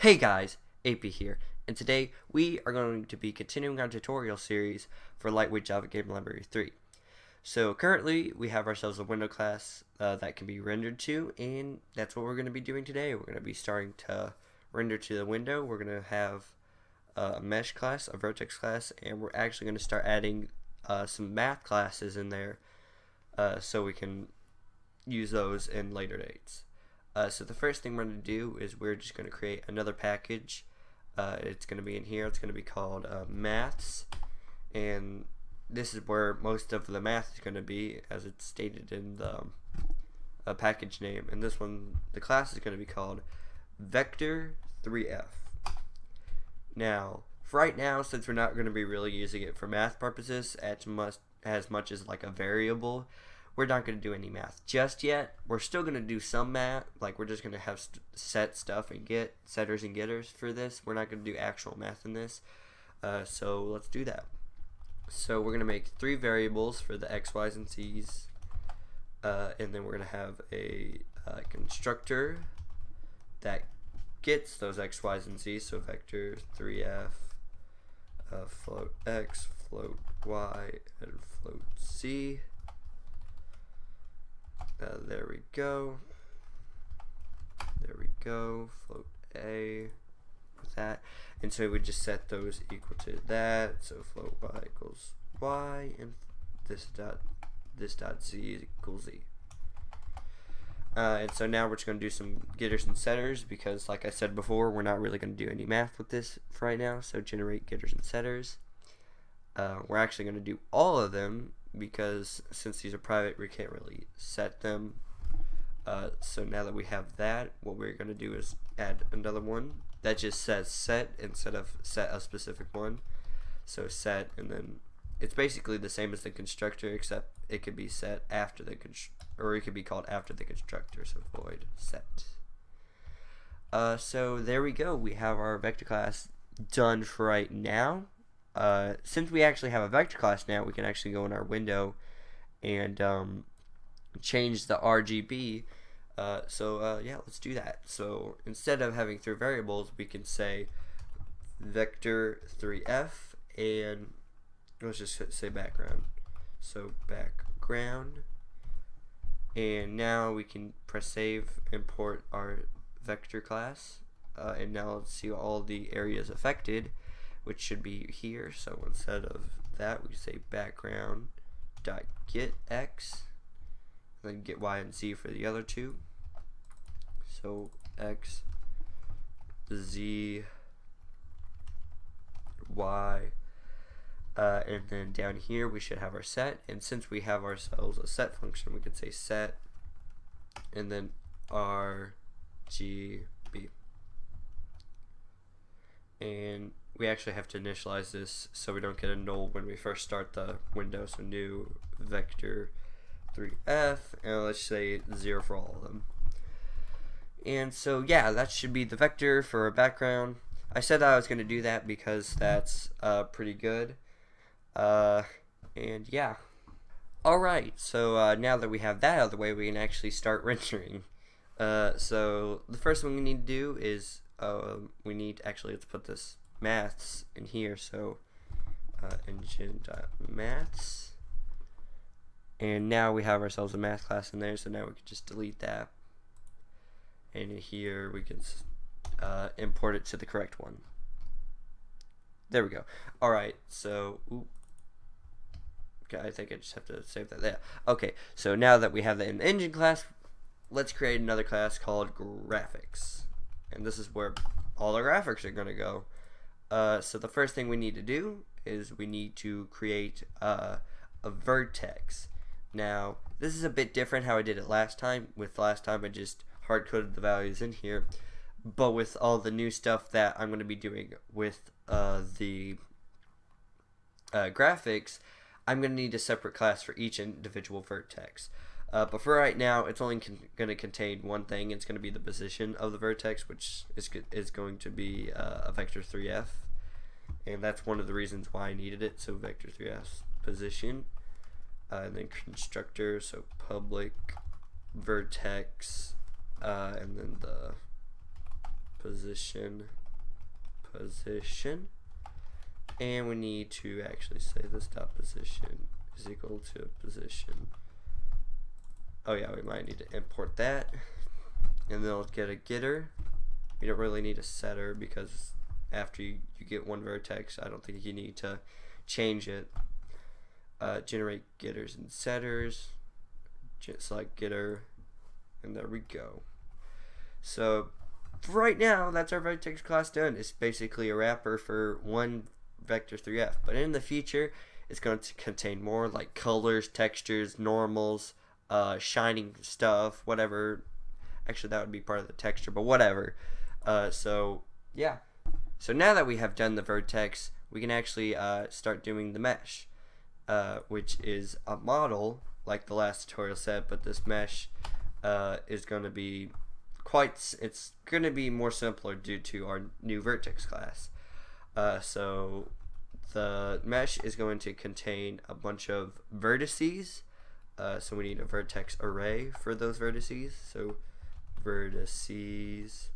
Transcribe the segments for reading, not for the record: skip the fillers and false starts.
Hey guys, AP here, and today we are going to be continuing our tutorial series for Lightweight Java Game Library 3. So currently we have ourselves a window class that can be rendered to, and that's what we're going to be doing today. We're going to be starting to render to the window. We're going to have a mesh class, a vertex class, and we're actually going to start adding some math classes in there so we can use those in later dates. So the first thing we're going to do is we're just going to create another package. It's going to be in here. It's going to be called maths, and this is where most of the math is going to be, as it's stated in the package name. And this one, the class is going to be called Vector 3F. Now, for right now, since we're not going to be really using it for math purposes as much as like a variable, we're not going to do any math just yet. We're still going to do some math, like we're just going to have set stuff and get setters and getters for this. We're not going to do actual math in this. So let's do that. So we're going to make 3 variables for the x, y's, and z's, and then we're going to have a constructor that gets those x, y's, and z's. So vector 3f float x, float y, and float z. There we go. There we go. Float A with that. And so we just set those equal to that. So float y equals y, and this dot z equals z. And so now we're just going to do some getters and setters because, like I said before, we're not really going to do any math with this for right now. So generate getters and setters. We're actually going to do all of them, because since these are private, we can't really set them. So now that we have that, what we're going to do is add another one that just says set instead of set a specific one. So set, and then it's basically the same as the constructor, except it could be set after the or it could be called after the constructor. So void set. So there we go. We have our vector class done for right now. Since we actually have a vector class now, we can actually go in our window and change the RGB. Yeah, let's do that. So instead of having 3 variables, we can say vector 3f, and let's just say background. So background, and now we can press save, import our vector class, and now let's see all the areas affected, which should be here. So instead of that, we say background dot get x, and then get y and z for the other 2. So x, z, y, and then down here we should have our set. And since we have ourselves a set function, we could say set and then RGB. And we actually have to initialize this so we don't get a null when we first start the window. So new vector 3f, and let's say 0 for all of them. And so yeah, that should be the vector for a background. I said that I was going to do that because that's pretty good. And yeah. Alright, so now that we have that out of the way, we can actually start rendering. So the first thing we need to do is let's put this maths in here. So engine.maths, and now we have ourselves a math class in there. So now we can just delete that, and in here we can import it to the correct one. There we go. Alright, so okay, I think I just have to save that there. Okay, so now that we have that in the engine class, let's create another class called graphics, and this is where all our graphics are going to go. So the first thing we need to do is we need to create a vertex. Now, this is a bit different how I did it last time. With last time, I just hard-coded the values in here. But with all the new stuff that I'm going to be doing with the graphics, I'm going to need a separate class for each individual vertex. But for right now, it's only going to contain one thing. It's going to be the position of the vertex, which is going to be a vector 3f, and that's one of the reasons why I needed it. So vector 3f position, and then constructor, so public vertex, and then the position, and we need to actually say this dot position is equal to position. Oh yeah, we might need to import that, and then we'll get a getter. We don't really need a setter because after you get one vertex, I don't think you need to change it. Generate getters and setters, select getter, and there we go. So right now, that's our vertex class done. It's basically a wrapper for one vector3f, but in the future, it's going to contain more like colors, textures, normals, shining stuff, whatever. Actually, that would be part of the texture, but whatever. So yeah. So now that we have done the vertex, we can actually start doing the mesh, which is a model like the last tutorial said, but this mesh is going to be it's going to be more simpler due to our new vertex class. So the mesh is going to contain a bunch of vertices. So we need a vertex array for those vertices. So vertices.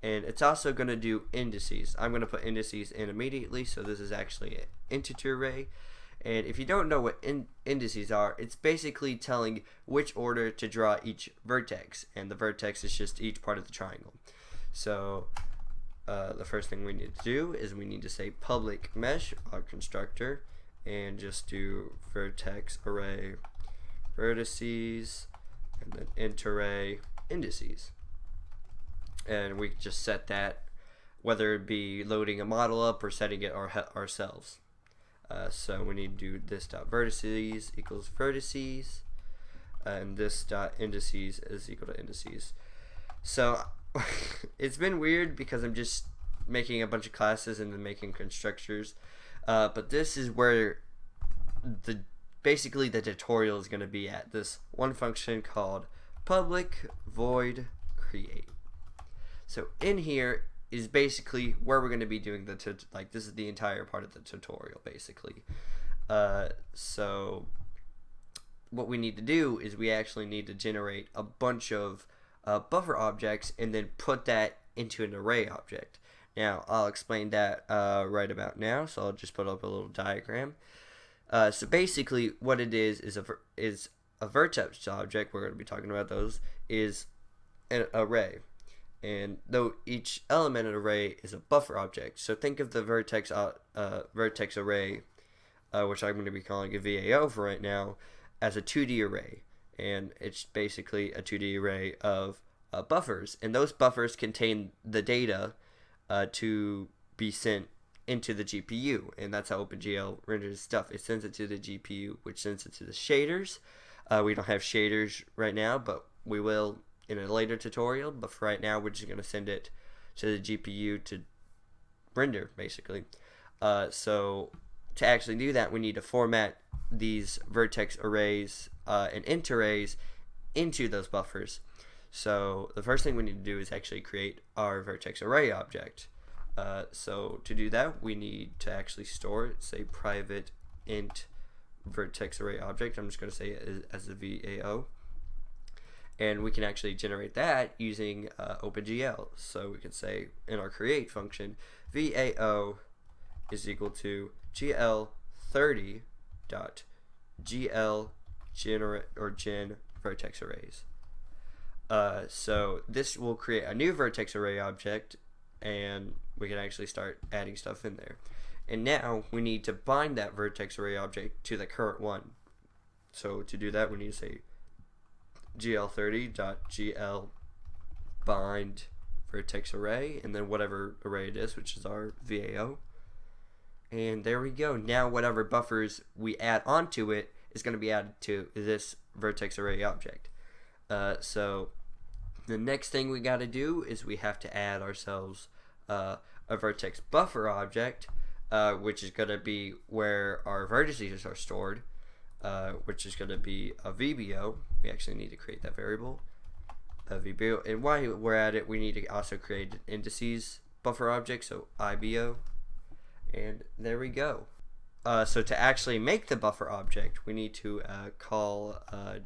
And it's also going to do indices. I'm going to put indices in immediately. So this is actually an integer array. And if you don't know what indices are, it's basically telling which order to draw each vertex. And the vertex is just each part of the triangle. So the first thing we need to do is we need to say public mesh, our constructor, and just do vertex array vertices, and then int array indices. And we just set that, whether it be loading a model up or setting it ourselves. So we need to do this dot vertices equals vertices, and this dot indices is equal to indices. So it's been weird because I'm just making a bunch of classes and then making constructors, but this is where basically the tutorial is going to be at. This one function called public void create. So in here is basically where we're going to be doing this is the entire part of the tutorial basically. So what we need to do is we actually need to generate a bunch of buffer objects and then put that into an array object. Now I'll explain that right about now, so I'll just put up a little diagram. So basically what it is a vertex object, we're going to be talking about those, is an array. And though each element in an array is a buffer object, so think of the vertex array, which I'm going to be calling a VAO for right now, as a 2D array. And it's basically a 2D array of buffers, and those buffers contain the data to be sent into the GPU, and that's how OpenGL renders stuff. It sends it to the GPU, which sends it to the shaders. We don't have shaders right now, but we will in a later tutorial. But for right now, we're just going to send it to the GPU to render, basically. So to actually do that, we need to format these vertex arrays and int arrays into those buffers. So the first thing we need to do is actually create our vertex array object. So to do that, we need to actually store it, say private int vertex array object. I'm just going to say it as a VAO. And we can actually generate that using OpenGL. So we can say in our create function, VAO is equal to GL30.GL generate or gen vertex arrays. So this will create a new vertex array object, and we can actually start adding stuff in there. And now we need to bind that vertex array object to the current one. So to do that, we need to say GL30.GL bind vertex array, and then whatever array it is, which is our VAO. And there we go. Now whatever buffers we add onto it is going to be added to this vertex array object. So the next thing we got to do is we have to add ourselves a vertex buffer object, which is going to be where our vertices are stored, which is going to be a VBO. We actually need to create that variable, a VBO. And while we're at it, we need to also create an indices buffer object, so IBO. And there we go. So to actually make the buffer object, we need to call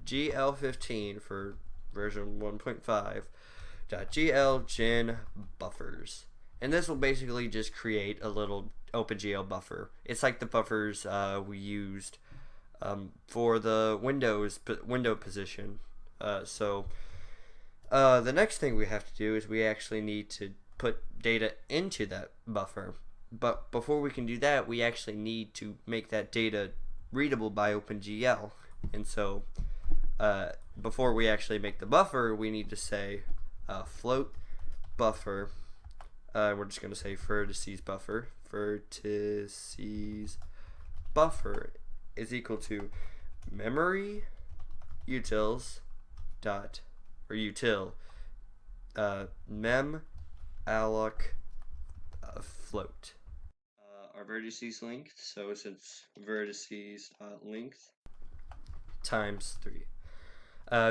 GL15 for version 1.5 LWJGL buffers. And this will basically just create a little OpenGL buffer. It's like the buffers we used for the window position. The next thing we have to do is we actually need to put data into that buffer. But before we can do that, we actually need to make that data readable by OpenGL. And so before we actually make the buffer, we need to say float buffer. We're just going to say vertices buffer. Vertices buffer is equal to memory utils dot or util mem alloc float. Our vertices length, so since vertices length times 3,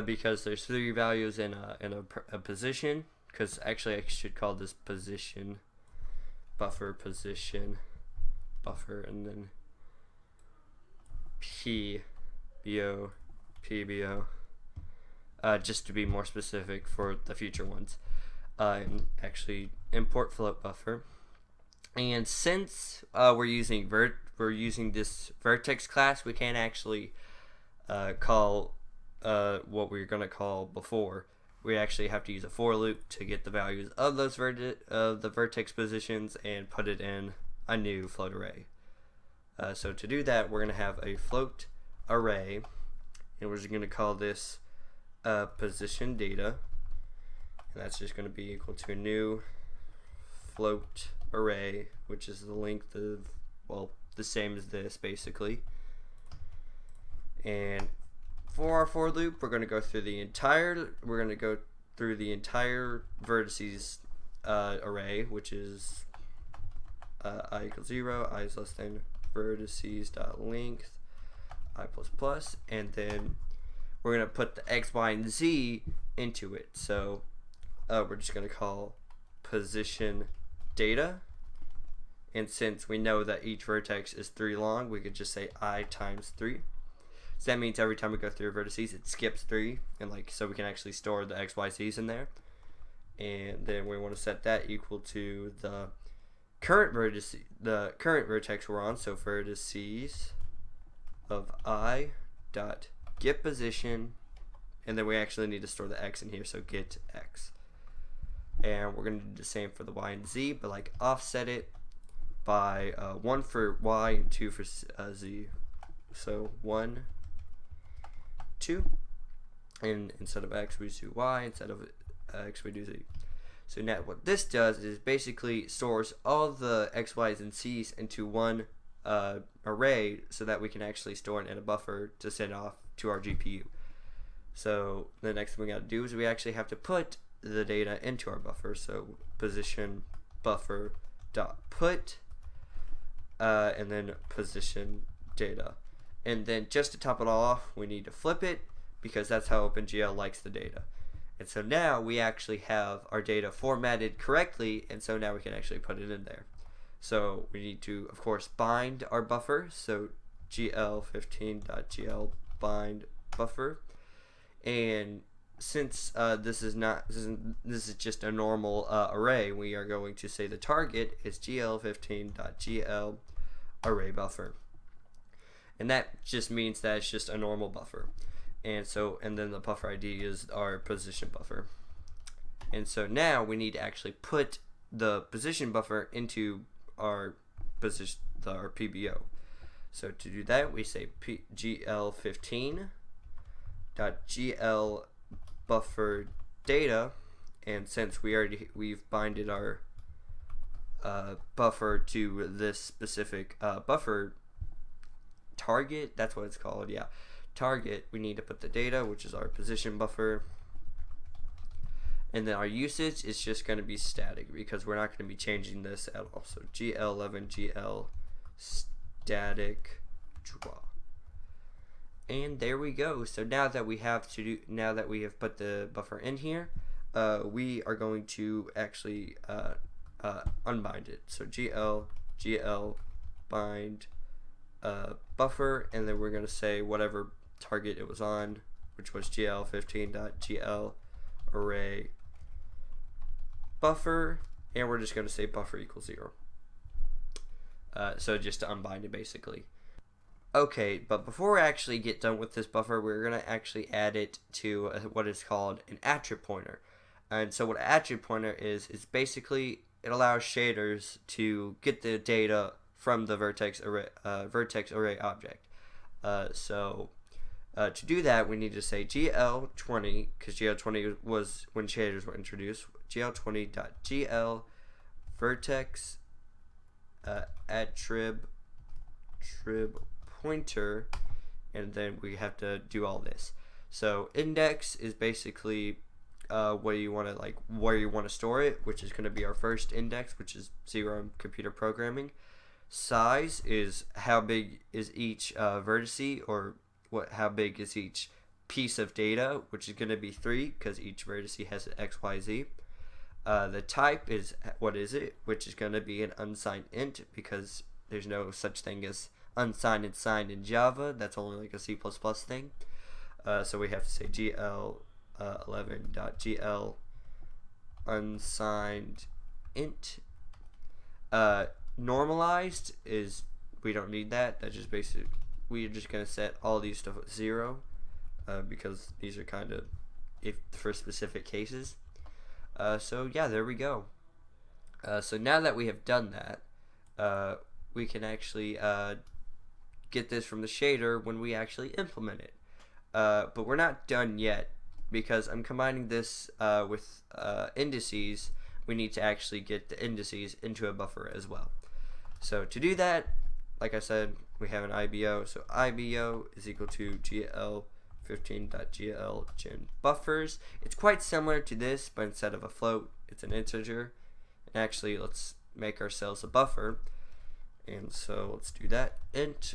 because there's 3 values in a position, because actually I should call this position buffer, and then PBO, just to be more specific for the future ones. And actually import float buffer. And since we're using this vertex class, we can't actually call what we were gonna call before. We actually have to use a for loop to get the values of those the vertex positions and put it in a new float array. So to do that, we're gonna have a float array, and we're just gonna call this position data, and that's just gonna be equal to a new float array, which is the length of, well, the same as this basically. And for our for loop, we're going to go through the entire vertices array, which is I equals 0, I is less than vertices dot length I plus, and then we're going to put the x, y, and z into it. So we're just going to call position data, and since we know that each vertex is 3 long, we could just say I times 3. So that means every time we go through vertices, it skips 3, and so we can actually store the x, y, z's in there. And then we want to set that equal to the current vertex we're on, so vertices of I dot get position, and then we actually need to store the x in here, so get x. And we're going to do the same for the y and z, but offset it by 1 for y and 2 for z. So 1, 2, and instead of x we do y, instead of x we do z. So now what this does is basically stores all the x, y's, and z's into one array, so that we can actually store it in a buffer to send off to our GPU. So the next thing we got to do is we actually have to put the data into our buffer. So position buffer dot put, and then position data, and then just to top it all off, we need to flip it, because that's how OpenGL likes the data. And so now we actually have our data formatted correctly, and so now we can actually put it in there. So we need to, of course, bind our buffer. So gl15.gl bind buffer, and since this is just a normal array, we are going to say the target is gl15.gl array buffer, and that just means that it's just a normal buffer. And then the buffer ID is our position buffer. And so now we need to actually put the position buffer into our PBO. So to do that, we say gl15.gl buffer data, and since we've binded our buffer to this specific buffer target, that's what it's called, yeah, target, we need to put the data, which is our position buffer, and then our usage is just going to be static, because we're not going to be changing this at all. So gl11gl static draw, and there we go. So now that we have put the buffer in here, we are going to actually unbind it. So gl bind buffer, and then we're going to say whatever target it was on, which was gl15.gl array buffer, and we're just going to say buffer equals 0. So just to unbind it basically. Okay, but before we actually get done with this buffer, we're going to actually add it to what is called an attribute pointer. And so what an attribute pointer is basically it allows shaders to get the data from the Vertex Array object. To do that, we need to say GL20, because GL20 was when shaders were introduced. GL20.GL Vertex attrib pointer, and then we have to do all this. So index is basically where you want to store it, which is going to be our first index, which is 0 in computer programming. Size is how big is each vertice, or how big is each piece of data, which is going to be 3 because each vertice has an x, y, z. The type is what is it, which is going to be an unsigned int, because there's no such thing as unsigned and signed in Java. That's only like a C++ thing. So we have to say GL11.GL unsigned int. Normalized is, we don't need that. That's just basic. We're just going to set all these stuff at 0 because these are kind of for specific cases. So yeah, there we go. So now that we have done that, we can actually get this from the shader when we actually implement it. But we're not done yet, because I'm combining this with indices. We need to actually get the indices into a buffer as well. So to do that, like I said, we have an IBO. So IBO is equal to GL15.GL gen buffers. It's quite similar to this, but instead of a float, it's an integer. And actually, let's make ourselves a buffer. And so let's do that. Int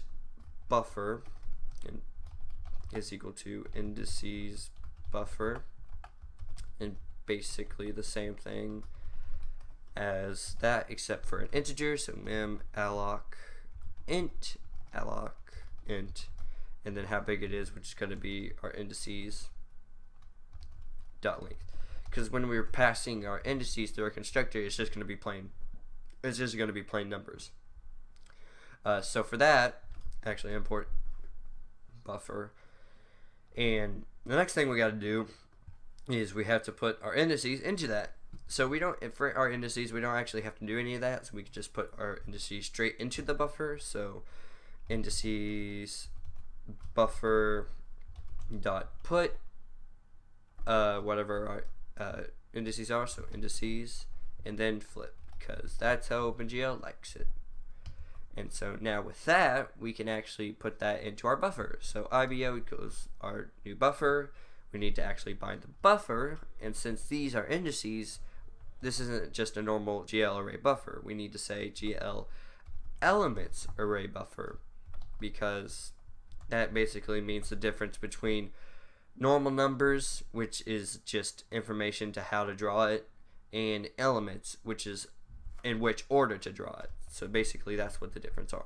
buffer is equal to indices buffer, and basically the same thing as that, except for an integer. So mem alloc int, and then how big it is, which is going to be our indices dot length. Because when we were passing our indices through our constructor, it's just going to be plain. It's just going to be plain numbers. So for that, actually import buffer, and the next thing we got to do is we have to put our indices into that. So we don't, for our indices, we don't actually have to do any of that. So we can just put our indices straight into the buffer. So indices buffer dot put whatever our indices are. So indices, and then flip, because that's how OpenGL likes it. And so now with that, we can actually put that into our buffer. So IBO equals our new buffer. We need to actually bind the buffer, and since these are indices, this isn't just a normal GL array buffer. We need to say GL elements array buffer, because that basically means the difference between normal numbers, which is just information to how to draw it, and elements, which is in which order to draw it. So basically that's what the difference are.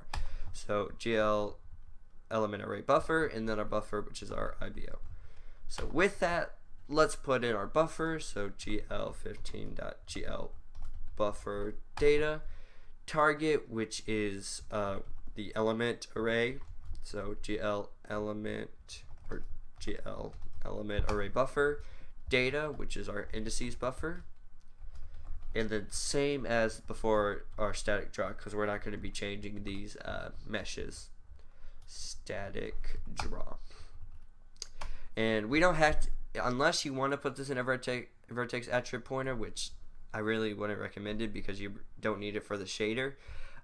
So GL element array buffer, and then our buffer, which is our IBO. So with that, let's put in our buffer. So GL15.GL buffer data target, which is the element array. So GL element array buffer data, which is our indices buffer. And then same as before, our static draw, because we're not going to be changing these meshes. Static draw. And we don't have to, unless you want to put this in a vertex attribute pointer, which I really wouldn't recommend it because you don't need it for the shader.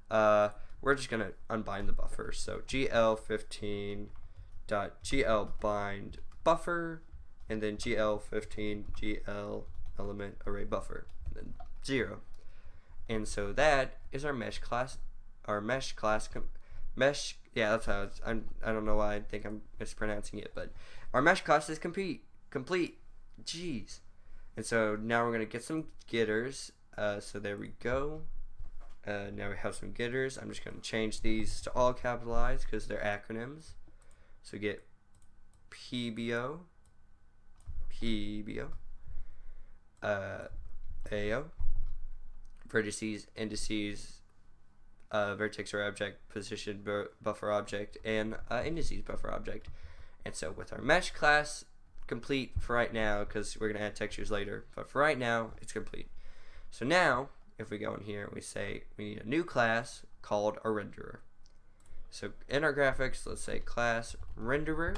We're just going to unbind the buffer. So GL15.GL bind buffer, and then GL15 element array buffer, and then 0. And so that is our mesh class. Our mesh class yeah, that's how it's, I don't know why I think I'm mispronouncing it, but our mesh class is complete. Jeez. And so now we're gonna get some getters. So there we go. Now we have some getters. I'm just gonna change these to all capitalized because they're acronyms. So get PBO, AO, vertices, indices, vertex array object, position buffer object, and indices buffer object. And so with our mesh class complete for right now, because we're going to add textures later, but for right now it's complete. So now if we go in here and we say we need a new class called a renderer. So in our graphics, let's say class renderer.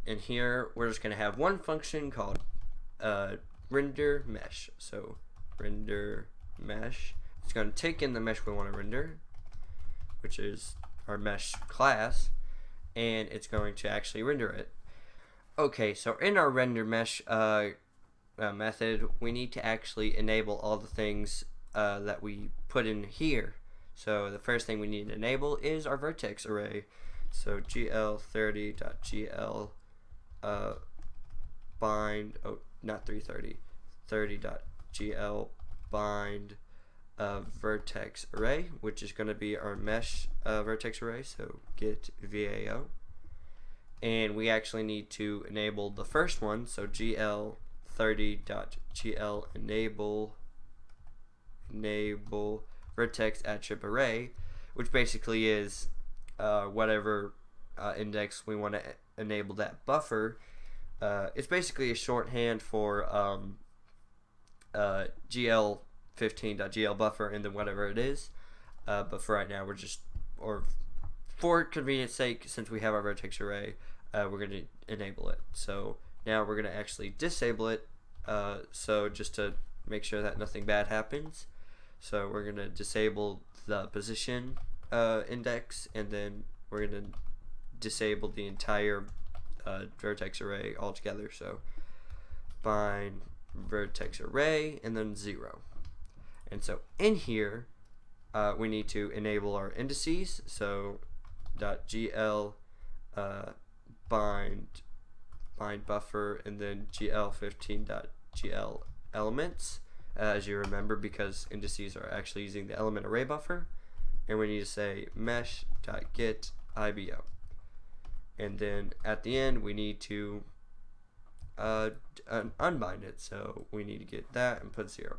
In here we're just going to have one function called render mesh. So render mesh. It's going to take in the mesh we want to render, which is our mesh class, and it's going to actually render it. Okay, so in our render mesh method, we need to actually enable all the things that we put in here. So the first thing we need to enable is our vertex array. So gl30.gl bind, oh, not 330, 30.gl bind vertex array, which is going to be our mesh vertex array. So get VAO, and we actually need to enable the first one. So gl30.gl enable vertex attrib array, which basically is whatever index we want to enable that buffer. It's basically a shorthand for gl15.gl buffer and then whatever it is. But for right now, we're just, or for convenience sake, since we have our vertex array, we're going to enable it. So now we're going to actually disable it. So just to make sure that nothing bad happens. So we're going to disable the position index, and then we're going to disable the entire vertex array altogether. So bind vertex array and then 0. And so in here we need to enable our indices. So .gl bind buffer and then gl15.gl elements, as you remember, because indices are actually using the element array buffer. And we need to say mesh.get IBO. And then at the end we need to unbind it. So we need to get that and put 0.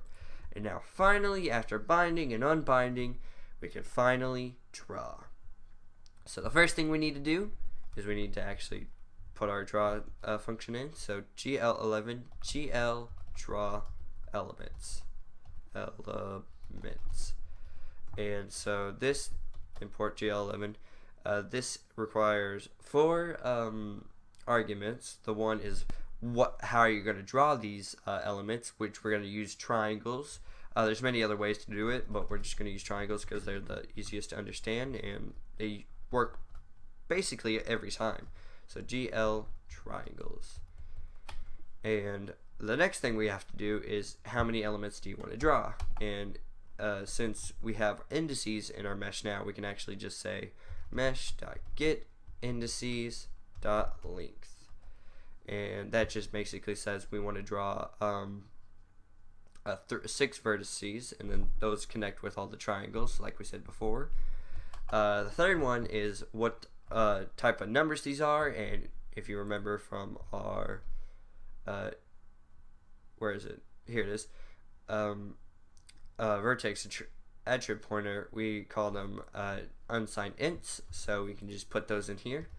And now finally, after binding and unbinding, we can finally draw. So the first thing we need to do is we need to actually put our draw function in. So gl11 gl draw elements. And so this import gl11. This requires 4 arguments. The one is how are you going to draw these elements, which we're going to use triangles. There's many other ways to do it, but we're just going to use triangles because they're the easiest to understand and they work basically every time. So GL triangles. And the next thing we have to do is how many elements do you want to draw? And since we have indices in our mesh now, we can actually just say mesh.get indices.length. And that just basically says we want to draw 6 vertices, and then those connect with all the triangles like we said before. The third one is what type of numbers these are, and if you remember from our where is it? Here it is. Vertex attrib pointer, we call them unsigned ints, so we can just put those in here.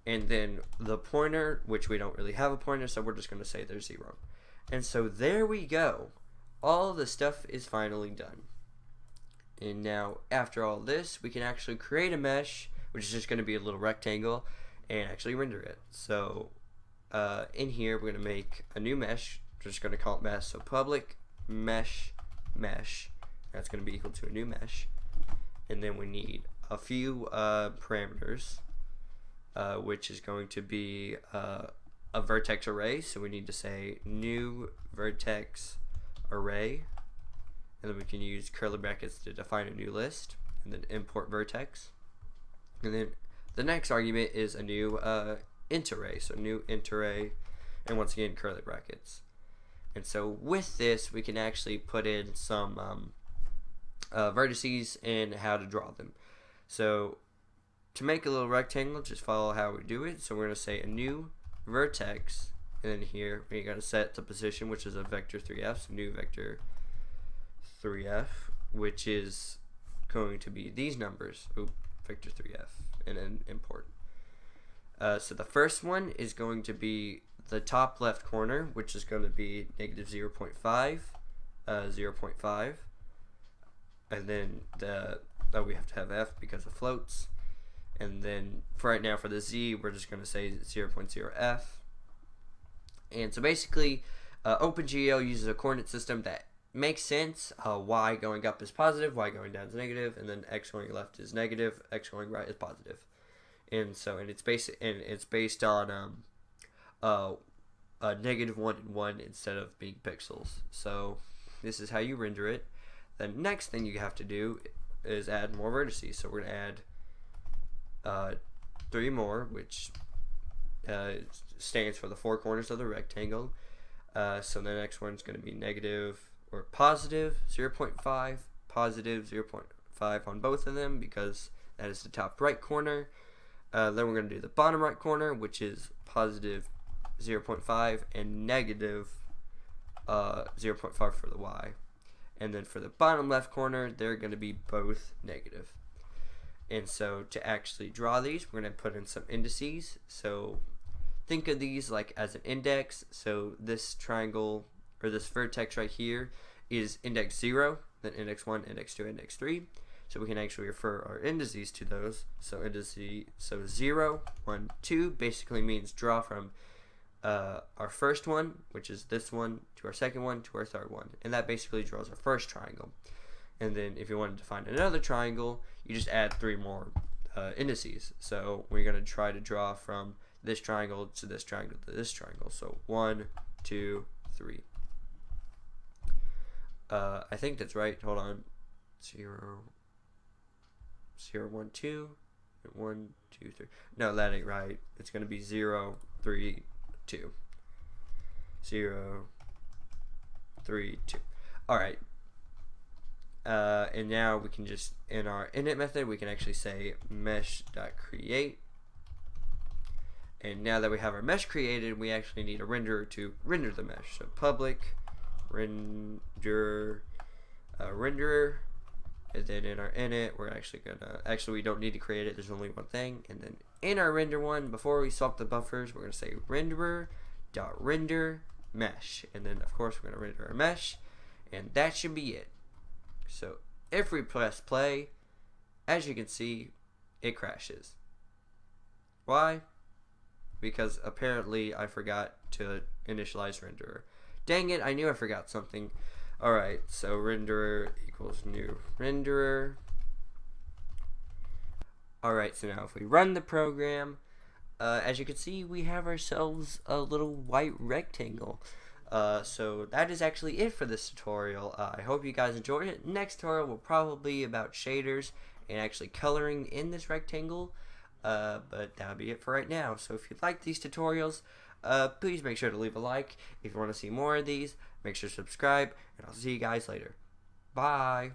And then the pointer, which we don't really have a pointer, so we're just going to say they're 0. And so there we go. All the stuff is finally done. And now, after all this, we can actually create a mesh, which is just going to be a little rectangle, and actually render it. So in here, we're going to make a new mesh. We're just going to call it mesh. So public mesh. That's going to be equal to a new mesh. And then we need a few parameters, which is going to be a vertex array. So we need to say new vertex array, and then we can use curly brackets to define a new list, and then import vertex. And then the next argument is a new int array. So new int array, and once again curly brackets. And so with this, we can actually put in some vertices and how to draw them. So to make a little rectangle, just follow how we do it. So we're going to say a new vertex and then here we're going to set the position, which is a vector 3f, so new vector 3f, which is going to be these numbers. Vector 3f, and then import. So the first one is going to be the top left corner, which is going to be negative 0.5, 0.5, and then we have to have f because of floats, and then for right now for the z we're just going to say 0.0f. And so basically OpenGL uses a coordinate system that makes sense. Y going up is positive, y going down is negative, and then x going left is negative, x going right is positive. And so it's based on negative 1 and 1 instead of being pixels. So this is how you render it. The next thing you have to do is add more vertices. So we're going to add 3 more, which stands for the 4 corners of the rectangle. So the next one is going to be negative or positive 0.5, positive 0.5 on both of them because that is the top right corner. Then we're going to do the bottom right corner, which is positive 0.5 and negative 0.5 for the y. And then for the bottom left corner, they're going to be both negative. And so to actually draw these, we're going to put in some indices. So think of these like as an index. So this triangle, or this vertex right here, is index 0, then index 1, index 2, index 3. So we can actually refer our indices to those. So 0, 1, 2 basically means draw from our first one, which is this one, to our second one, to our third one. And that basically draws our first triangle. And then if you wanted to find another triangle, you just add 3 more indices. So we're going to try to draw from this triangle to this triangle to this triangle. So 1, 2, 3. I think that's right. Hold on. 0, 1, 2, 1, 2, 3. No, that ain't right. It's going to be 0, 3, 2. 0, 3, 2. Alright. And now we can just, in our init method, we can actually say mesh.create. And now that we have our mesh created, we actually need a renderer to render the mesh. So public renderer. And then in our init, we're actually we don't need to create it, there's only one thing. And then in our render one, before we swap the buffers, we're going to say renderer.render mesh. And then of course we're going to render our mesh, and that should be it. So if we press play, as you can see, it crashes. Why? Because apparently I forgot to initialize renderer. Dang it, I knew I forgot something. Alright, so renderer equals new renderer. Alright, so now if we run the program, as you can see, we have ourselves a little white rectangle. So that is actually it for this tutorial. I hope you guys enjoyed it. Next tutorial will probably be about shaders and actually coloring in this rectangle. But that'll be it for right now. So if you like these tutorials, please make sure to leave a like. If you want to see more of these, make sure to subscribe, and I'll see you guys later. Bye!